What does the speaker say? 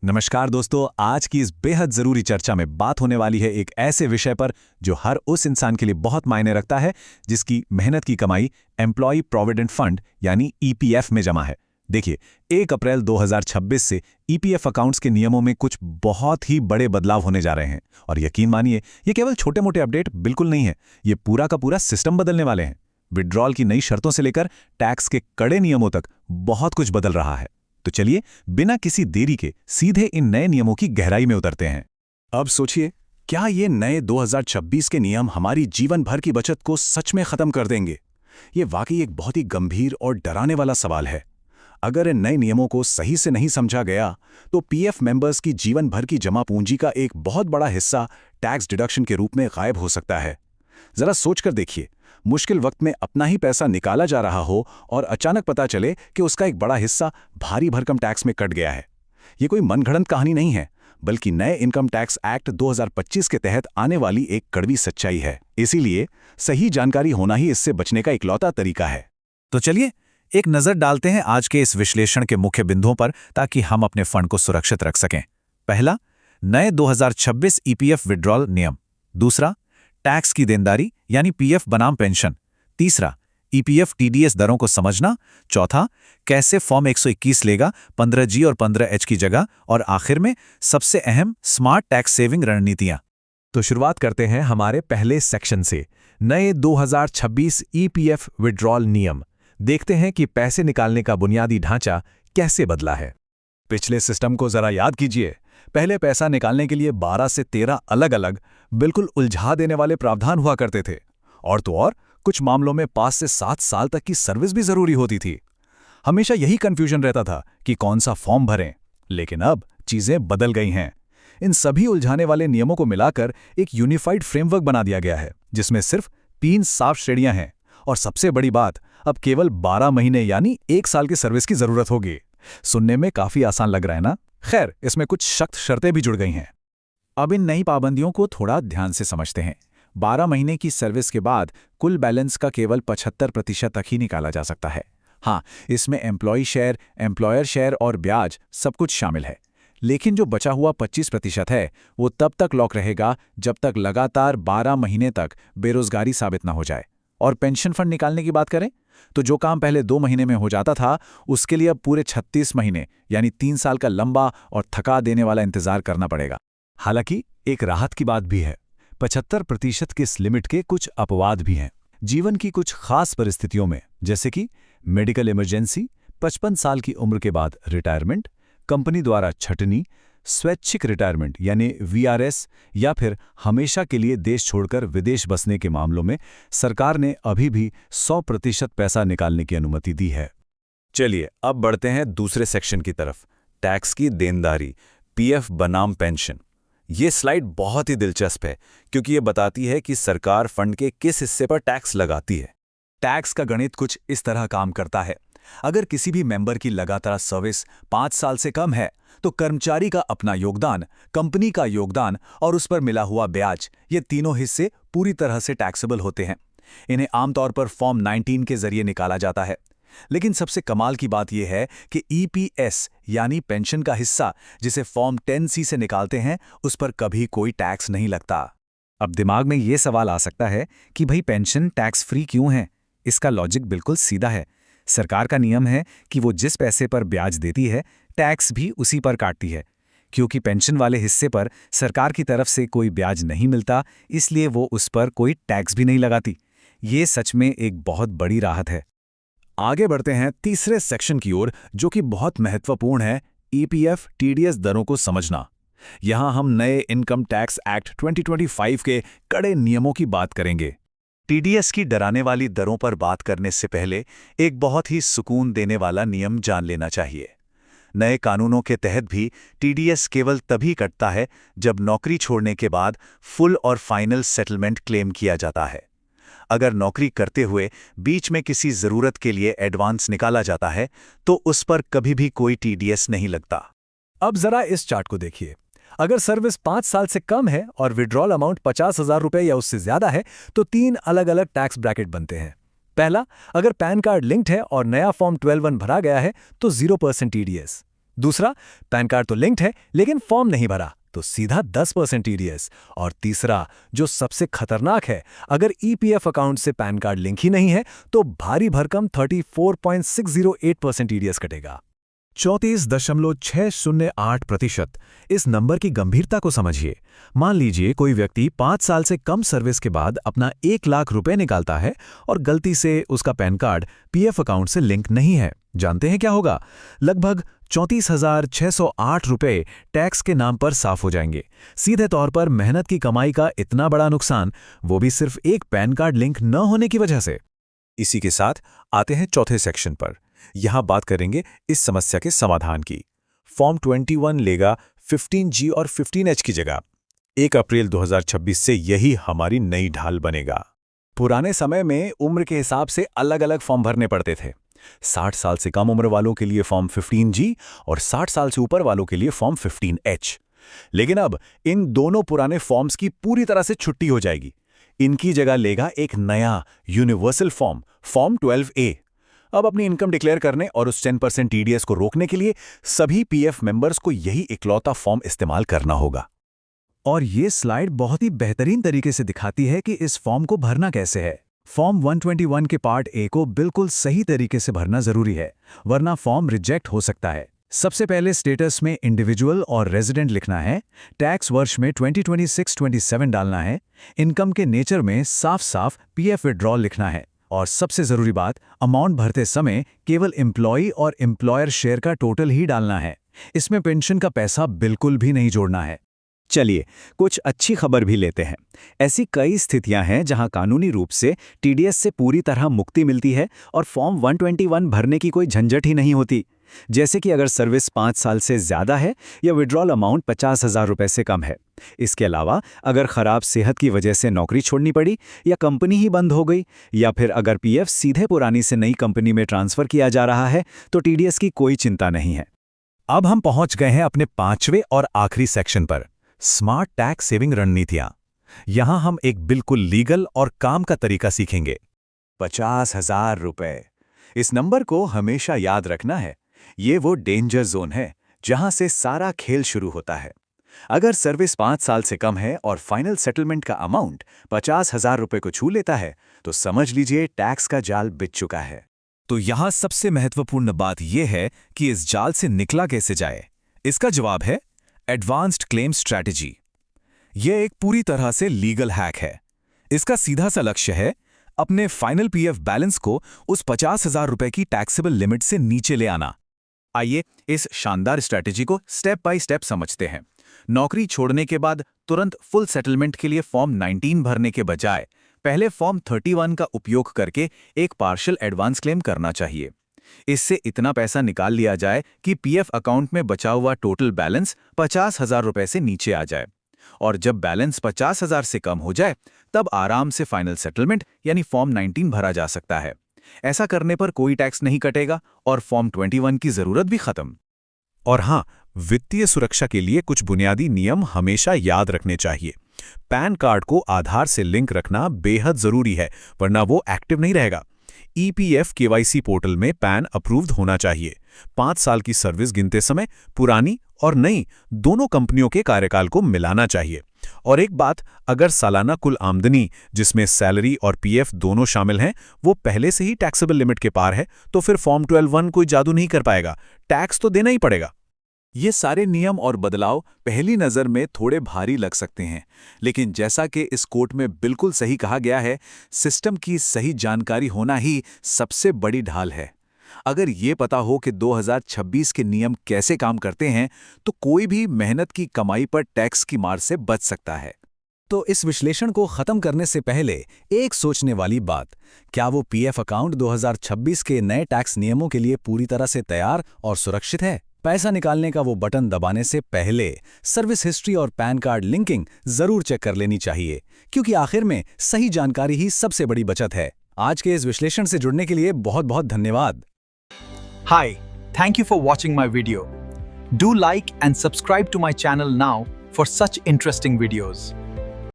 नमस्कार दोस्तों, आज की इस बेहद ज़रूरी चर्चा में बात होने वाली है एक ऐसे विषय पर जो हर उस इंसान के लिए बहुत मायने रखता है जिसकी मेहनत की कमाई एम्प्लॉय प्रोविडेंट फंड यानी ईपीएफ में जमा है। देखिए, 1 अप्रैल 2026 से ईपीएफ अकाउंट्स के नियमों में कुछ बहुत ही बड़े बदलाव होने जा रहे हैं और यकीन मानिए, ये केवल छोटे-मोटे अपडेट बिल्कुल नहीं है, ये पूरा का पूरा सिस्टम बदलने वाले हैं। विड्रॉल की नई शर्तों से लेकर टैक्स के कड़े नियमों तक बहुत कुछ बदल रहा है। तो चलिए, बिना किसी देरी के सीधे इन नए नियमों की गहराई में उतरते हैं। अब सोचिए, क्या ये नए 2026 के नियम हमारी जीवन भर की बचत को सच में खत्म कर देंगे? ये वाकई एक बहुत ही गंभीर और डराने वाला सवाल है। अगर इन नए नियमों को सही से नहीं समझा गया, तो पीएफ मेंबर्स की जीवन भर की जमा पूंजी का एक बहुत बड़ा हिस्सा टैक्स डिडक्शन के रूप में गायब हो सकता है। जरा सोचकर देखिए, मुश्किल वक्त में अपना ही पैसा निकाला जा रहा हो और अचानक पता चले कि उसका एक बड़ा हिस्सा भारी भरकम टैक्स में कट गया है। ये कोई मनगढ़ंत कहानी नहीं है, बल्कि नए इनकम टैक्स एक्ट 2025 के तहत आने वाली एक कड़वी सच्चाई है। इसीलिए सही जानकारी होना ही इससे बचने का इकलौता तरीका है। तो चलिए, एक नज़र डालते हैं आज के इस विश्लेषण के मुख्य बिंदुओं पर ताकि हम अपने फंड को सुरक्षित रख सकें। पहला, नए 2026 ईपीएफ विड्रॉल नियम। दूसरा, टैक्स की देनदारी यानी पीएफ बनाम पेंशन। तीसरा, ईपीएफ टीडीएस दरों को समझना। चौथा, कैसे फॉर्म 121 लेगा 15G और 15H की जगह। और आखिर में सबसे अहम, स्मार्ट टैक्स सेविंग रणनीतियां। तो शुरुआत करते हैं हमारे पहले सेक्शन से, नए 2026 ईपीएफ विड्रॉल नियम। देखते हैं कि पैसे निकालने का बुनियादी ढांचा कैसे बदला है। पिछले सिस्टम को जरा याद कीजिए। पहले पैसा निकालने के लिए 12 से 13 अलग-अलग, बिल्कुल उलझा देने वाले प्रावधान हुआ करते थे। और तो और, कुछ मामलों में 5 से 7 साल तक की सर्विस भी जरूरी होती थी। हमेशा यही कंफ्यूजन रहता था कि कौन सा फॉर्म भरें। लेकिन अब चीजें बदल गई हैं। इन सभी उलझाने वाले नियमों को मिलाकर एक यूनिफाइड फ्रेमवर्क बना दिया गया है, जिसमें सिर्फ 3 साफ श्रेणियां हैं। और सबसे बड़ी बात, अब केवल 12 महीने यानी 1 साल की सर्विस की जरूरत होगी। सुनने में काफी आसान लग रहा है ना? खैर, इसमें कुछ सख्त शर्तें भी जुड़ गई हैं। अब इन नई पाबंदियों को थोड़ा ध्यान से समझते हैं। 12 महीने की सर्विस के बाद कुल बैलेंस का केवल 75% तक ही निकाला जा सकता है। हाँ, इसमें एम्प्लॉय शेयर, एम्प्लॉयर शेयर और ब्याज सब कुछ शामिल है। लेकिन जो बचा हुआ 25% है, वो तब तक लॉक रहेगा जब तक लगातार 12 महीने तक बेरोजगारी साबित ना हो जाए। और पेंशन फंड निकालने की बात करें, तो जो काम पहले 2 महीने में हो जाता था, उसके लिए अब पूरे 36 महीने यानी 3 साल का लंबा और थका देने वाला इंतजार करना पड़ेगा। हालांकि एक राहत की बात भी है। 75% के इस लिमिट के कुछ अपवाद भी हैं। जीवन की कुछ खास परिस्थितियों में, जैसे कि मेडिकल इमरजेंसी, 55 साल की उम्र के बाद रिटायरमेंट, कंपनी द्वारा छटनी, स्वैच्छिक रिटायरमेंट यानी वीआरएस, या फिर हमेशा के लिए देश छोड़कर विदेश बसने के मामलों में सरकार ने अभी भी 100% पैसा निकालने की अनुमति दी है। चलिए, अब बढ़ते हैं दूसरे सेक्शन की तरफ, टैक्स की देनदारी, पीएफ बनाम पेंशन। ये स्लाइड बहुत ही दिलचस्प है क्योंकि ये बताती है कि सरकार फंड के किस हिस्से पर टैक्स लगाती है। टैक्स का गणित कुछ इस तरह काम करता है। अगर किसी भी मेंबर की लगातार सर्विस 5 साल से कम है, तो कर्मचारी का अपना योगदान, कंपनी का योगदान और उस पर मिला हुआ ब्याज, ये तीनों हिस्से पूरी तरह से टैक्सेबल होते हैं। इन्हें आमतौर पर फॉर्म 19 के जरिए निकाला जाता है। लेकिन सबसे कमाल की बात यह है कि ईपीएस यानी पेंशन का हिस्सा, जिसे फॉर्म 10C से निकालते हैं, उस पर कभी कोई टैक्स नहीं लगता। अब दिमाग में ये सवाल आ सकता है कि भाई, पेंशन टैक्स फ्री क्यों है? इसका लॉजिक बिल्कुल सीधा है। सरकार का नियम है कि वो जिस पैसे पर ब्याज देती है, टैक्स भी उसी पर काटती है। क्योंकि पेंशन वाले हिस्से पर सरकार की तरफ से कोई ब्याज नहीं मिलता, इसलिए वो उस पर कोई टैक्स भी नहीं लगाती। ये सच में एक बहुत बड़ी राहत है। आगे बढ़ते हैं तीसरे सेक्शन की ओर, जो कि बहुत महत्वपूर्ण है, ईपीएफ टीडीएस दरों को समझना। यहां हम नए इनकम टैक्स एक्ट 2025 के कड़े नियमों की बात करेंगे। टीडीएस की डराने वाली दरों पर बात करने से पहले एक बहुत ही सुकून देने वाला नियम जान लेना चाहिए। नए कानूनों के तहत भी टीडीएस केवल तभी कटता है जब नौकरी छोड़ने के बाद फुल और फाइनल सेटलमेंट क्लेम किया जाता है। अगर नौकरी करते हुए बीच में किसी ज़रूरत के लिए एडवांस निकाला जाता है, तो उस पर कभी भी कोई टीडीएस नहीं लगता। अब जरा इस चार्ट को देखिए। अगर सर्विस 5 साल से कम है और विड्रॉल अमाउंट 50,000 रुपये या उससे ज्यादा है, तो 3 अलग-अलग टैक्स ब्रैकेट बनते हैं। पहला, अगर पैन कार्ड लिंक्ड है और नया फॉर्म 12(1) भरा गया है, तो 0% टीडीएस। दूसरा, पैन कार्ड तो लिंक्ड है लेकिन फॉर्म नहीं भरा, तो सीधा 10% टीडीएस। और तीसरा, जो सबसे खतरनाक है, अगर ईपीएफ अकाउंट से पैन कार्ड लिंक ही नहीं है तो भारी भरकम 34.608% टीडीएस कटेगा। 34.608%। इस नंबर की गंभीरता को समझिए। मान लीजिए कोई व्यक्ति 5 साल से कम सर्विस के बाद अपना 1 लाख रुपए निकालता है और गलती से उसका पैन कार्ड पीएफ अकाउंट से लिंक नहीं है। जानते हैं क्या होगा? लगभग 34,608 रुपए टैक्स के नाम पर साफ हो जाएंगे। सीधे तौर पर मेहनत की कमाई का इतना बड़ा नुकसान, वो भी सिर्फ एक पैन कार्ड लिंक न होने की वजह से। इसी के साथ आते हैं चौथे सेक्शन पर। यहां बात करेंगे इस समस्या के समाधान की। फॉर्म 21 लेगा 15G और 15H की जगह। 1 अप्रैल 2026 से यही हमारी नई ढाल बनेगा। पुराने समय में उम्र के हिसाब से अलग-अलग फॉर्म भरने पड़ते थे। 60 साल से कम उम्र वालों के लिए फॉर्म 15G और 60 साल से ऊपर वालों के लिए फॉर्म 15H। लेकिन अब इन दोनों पुराने फॉर्म्स की पूरी तरह से छुट्टी हो जाएगी। इनकी जगह लेगा एक नया यूनिवर्सल फॉर्म, फॉर्म 12A। अब अपनी इनकम डिक्लेयर करने और उस 10% टीडीएस को रोकने के लिए सभी पीएफ मेंबर्स को यही इकलौता फॉर्म इस्तेमाल करना होगा। और ये स्लाइड बहुत ही बेहतरीन तरीके से दिखाती है कि इस फॉर्म को भरना कैसे है। फॉर्म 121 के पार्ट ए को बिल्कुल सही तरीके से भरना जरूरी है, वरना फॉर्म रिजेक्ट हो सकता है। सबसे पहले स्टेटस में इंडिविजुअल और रेजिडेंट लिखना है, टैक्स वर्ष में 2026-27 डालना है, इनकम के नेचर में साफ साफ पीएफ विड्रॉल लिखना है, और सबसे जरूरी बात, अमाउंट भरते समय केवल एम्प्लॉई और एम्प्लॉयर शेयर का टोटल ही डालना है। इसमें पेंशन का पैसा बिल्कुल भी नहीं जोड़ना है। चलिए कुछ अच्छी खबर भी लेते हैं। ऐसी कई स्थितियां हैं जहां कानूनी रूप से टीडीएस से पूरी तरह मुक्ति मिलती है और फॉर्म 121 भरने की कोई झंझट ही नहीं होती। जैसे कि अगर सर्विस 5 साल से ज्यादा है या विड्रॉल अमाउंट 50,000 रुपए से कम है। इसके अलावा अगर खराब सेहत की वजह से नौकरी छोड़नी पड़ी या कंपनी ही बंद हो गई, या फिर अगर पीएफ सीधे पुरानी से नई कंपनी में ट्रांसफर किया जा रहा है, तो टीडीएस की कोई चिंता नहीं है। अब हम पहुंच गए हैं अपने 5वें और आखिरी सेक्शन पर, स्मार्ट टैक्स सेविंग रणनीतियां। यहां हम एक बिल्कुल लीगल और काम का तरीका सीखेंगे। 50,000 रुपए। इस नंबर को हमेशा याद रखना है। ये वो डेंजर जोन है जहां से सारा खेल शुरू होता है। अगर सर्विस 5 साल से कम है और फाइनल सेटलमेंट का अमाउंट 50,000 रुपए को छू लेता है, तो समझ लीजिए टैक्स का जाल बिछ चुका है। तो यहां सबसे महत्वपूर्ण बात यह है कि इस जाल से निकला कैसे जाए। इसका जवाब है एडवांस्ड क्लेम स्ट्रैटेजी। यह एक पूरी तरह से लीगल हैक है। इसका सीधा सा लक्ष्य है अपने फाइनल पीएफ बैलेंस को उस 50,000 रुपए की टैक्सेबल लिमिट से नीचे ले आना। आइए इस शानदार स्ट्रैटेजी को स्टेप बाय स्टेप समझते हैं। नौकरी छोड़ने के बाद तुरंत फुल सेटलमेंट के लिए फॉर्म 19 भरने के बजाय पहले फॉर्म 31 का उपयोग करके एक पार्शियल एडवांस क्लेम करना चाहिए। इससे इतना पैसा निकाल लिया जाए कि पीएफ अकाउंट में बचा हुआ टोटल बैलेंस 50,000 रुपए से नीचे आ जाए, और जब बैलेंस 50,000 से कम हो जाए तब आराम से फाइनल सेटलमेंट यानी फॉर्म 19 भरा जा सकता है। ऐसा करने पर कोई टैक्स नहीं कटेगा और फॉर्म 21 की जरूरत भी खत्म। और हां, वित्तीय सुरक्षा के लिए कुछ बुनियादी नियम हमेशा याद रखने चाहिए। पैन कार्ड को आधार से लिंक रखना बेहद जरूरी है, वरना वो एक्टिव नहीं रहेगा। ईपीएफ केवाईसी पोर्टल में पैन अप्रूव्ड होना चाहिए। 5 साल की सर्विस गिनते समय पुरानी और नई दोनों कंपनियों के कार्यकाल को मिलाना चाहिए। और एक बात, अगर सालाना कुल आमदनी जिसमें सैलरी और पीएफ दोनों शामिल हैं वो पहले से ही टैक्सेबल लिमिट के पार है, तो फिर फॉर्म 12 कोई जादू नहीं कर पाएगा, टैक्स तो देना ही पड़ेगा। ये सारे नियम और बदलाव पहली नज़र में थोड़े भारी लग सकते हैं, लेकिन जैसा कि इस कोट में बिल्कुल सही कहा गया है, सिस्टम की सही जानकारी होना ही सबसे बड़ी ढाल है। अगर ये पता हो कि 2026 के नियम कैसे काम करते हैं, तो कोई भी मेहनत की कमाई पर टैक्स की मार से बच सकता है। तो इस विश्लेषण को खत्म करने से पहले एक सोचने वाली बात, क्या वो पीएफ अकाउंट 2026 के नए टैक्स नियमों के लिए पूरी तरह से तैयार और सुरक्षित है? पैसा निकालने का वो बटन दबाने से पहले सर्विस हिस्ट्री और पैन कार्ड लिंकिंग जरूर चेक कर लेनी चाहिए, क्योंकि आखिर में सही जानकारी ही सबसे बड़ी बचत है। आज के इस विश्लेषण से जुड़ने के लिए बहुत बहुत धन्यवाद। Hi, thank you for watching my video. Do like and subscribe to my channel now for such interesting videos.